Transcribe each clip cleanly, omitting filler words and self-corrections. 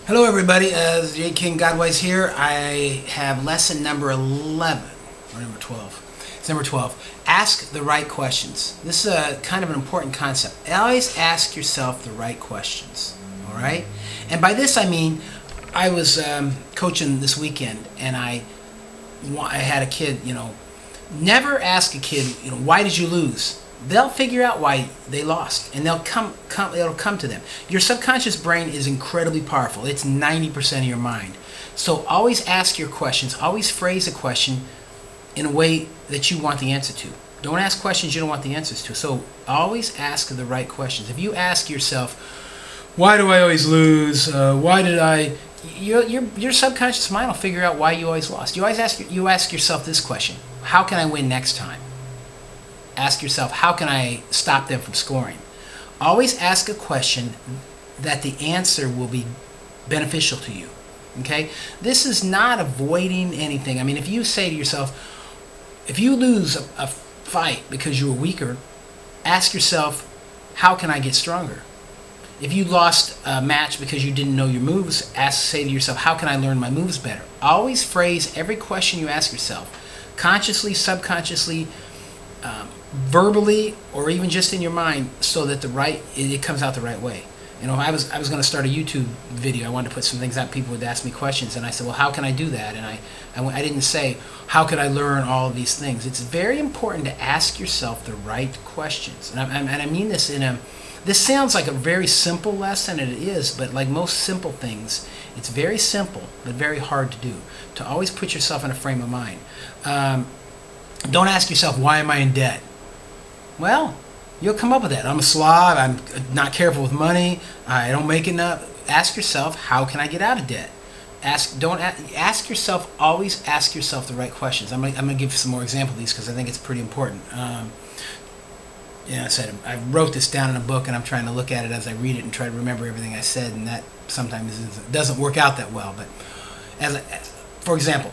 Hello everybody, KingGodwise here. I have lesson number 11, or number 12. It's number 12. Ask the right questions. This is a kind of an important concept. Always ask yourself the right questions, alright? And by this I mean, I was coaching this weekend and I had a kid, never ask a kid, why did you lose? They'll figure out why they lost, and it'll come to them. Your subconscious brain is incredibly powerful. It's 90% of your mind. So always ask your questions. Always phrase a question in a way that you want the answer to. Don't ask questions you don't want the answers to. So always ask the right questions. If you ask yourself, why do I always lose? Why did I? Your subconscious mind will figure out why you always lost. You ask yourself this question: how can I win next time? Ask yourself, how can I stop them from scoring? Always ask a question that the answer will be beneficial to you. Okay? This is not avoiding anything. I mean, if you say to yourself, if you lose a fight because you were weaker, ask yourself, how can I get stronger? If you lost a match because you didn't know your moves, say to yourself, how can I learn my moves better? Always phrase every question you ask yourself, consciously, subconsciously, verbally, or even just in your mind, so that it comes out the right way. I was going to start a YouTube video. I wanted to put some things out. People would ask me questions, and I said, well, how can I do that? And I didn't say, how can I learn all of these things? It's very important to ask yourself the right questions. And I mean this this sounds like a very simple lesson, and it is, but like most simple things, it's very simple, but very hard to do. To always put yourself in a frame of mind. Don't ask yourself, why am I in debt? Well, you'll come up with that. I'm a slob, I'm not careful with money, I don't make enough. Ask yourself, how can I get out of debt? Always ask yourself the right questions. I'm going to give some more examples of these because I think it's pretty important. I wrote this down in a book, and I'm trying to look at it as I read it and try to remember everything I said, and that sometimes doesn't work out that well. But for example,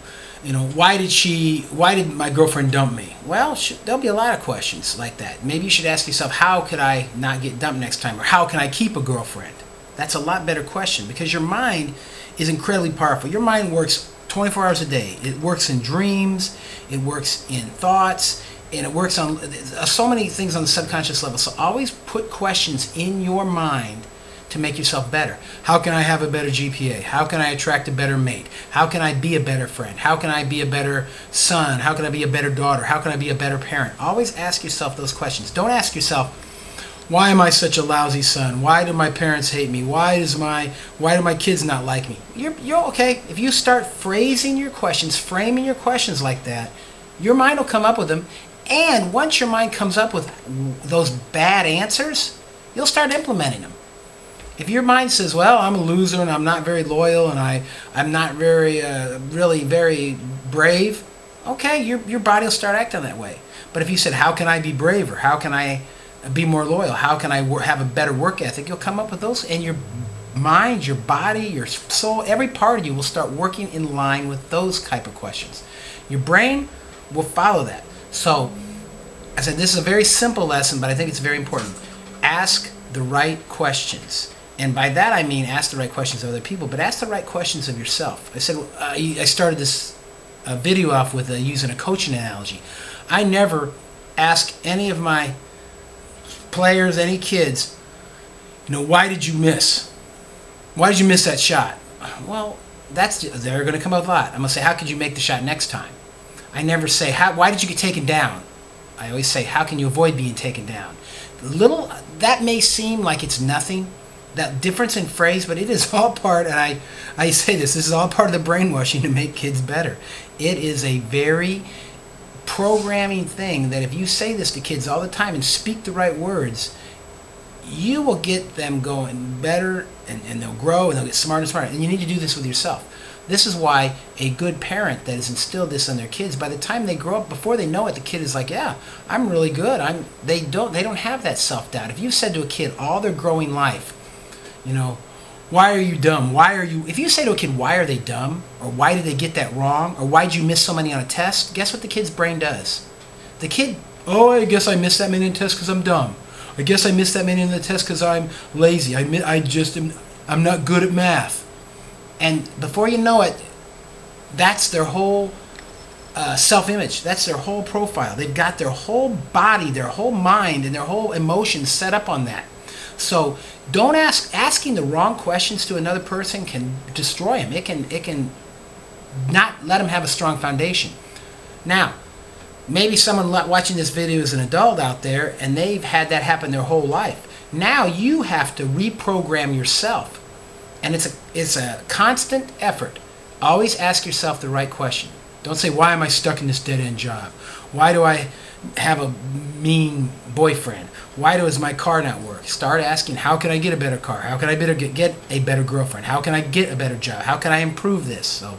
why did my girlfriend dump me? Well, there'll be a lot of questions like that. Maybe you should ask yourself, how could I not get dumped next time? Or how can I keep a girlfriend? That's a lot better question, because your mind is incredibly powerful. Your mind works 24 hours a day. It works in dreams, it works in thoughts, and it works on so many things on the subconscious level. So always put questions in your mind to make yourself better. How can I have a better GPA? How can I attract a better mate? How can I be a better friend? How can I be a better son? How can I be a better daughter? How can I be a better parent? Always ask yourself those questions. Don't ask yourself, why am I such a lousy son? Why do my parents hate me? Why do my kids not like me? You're okay. If you start phrasing your questions, framing your questions like that, your mind will come up with them. And once your mind comes up with those bad answers, you'll start implementing them. If your mind says, well, I'm a loser and I'm not very loyal and I'm not really very brave, okay, your body will start acting that way. But if you said, how can I be braver? How can I be more loyal? How can I have a better work ethic? You'll come up with those, and your mind, your body, your soul, every part of you will start working in line with those type of questions. Your brain will follow that. So, I said this is a very simple lesson, but I think it's very important. Ask the right questions. And by that I mean ask the right questions of other people, but ask the right questions of yourself. I said I started this video off with using a coaching analogy. I never ask any of my players, any kids, why did you miss? Why did you miss that shot? Well, they're going to come up a lot. I'm going to say, how could you make the shot next time? I never say, why did you get taken down? I always say, how can you avoid being taken down? That may seem like it's nothing, that difference in phrase, but it is all part, and I say this is all part of the brainwashing to make kids better. It is a very programming thing that if you say this to kids all the time and speak the right words, you will get them going better, and they'll grow, and they'll get smarter and smarter. And you need to do this with yourself. This is why a good parent that has instilled this in their kids, by the time they grow up, before they know it, the kid is like, yeah, I'm really good. They don't have that self-doubt. If you said to a kid all their growing life, why are you dumb? If you say to a kid, why are they dumb? Or why did they get that wrong? Or why did you miss so many on a test? Guess what the kid's brain does? The kid, I guess I missed that many in the test because I'm dumb. I guess I missed that many in the test because I'm lazy. I'm not good at math. And before you know it, that's their whole self-image. That's their whole profile. They've got their whole body, their whole mind, and their whole emotions set up on that. So don't asking the wrong questions to another person can destroy him. It can not let him have a strong foundation. Now, maybe someone watching this video is an adult out there and they've had that happen their whole life. Now you have to reprogram yourself. And it's a constant effort. Always ask yourself the right question. Don't say, why am I stuck in this dead-end job? Why do I have a mean boyfriend? Why does my car not work? Start asking, how can I get a better car? How can I get a better girlfriend? How can I get a better job? How can I improve this? So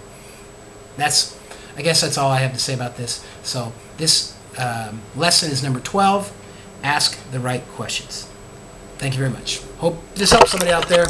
I guess that's all I have to say about this. So this lesson is number 12. Ask the right questions. Thank you very much. Hope this helps somebody out there.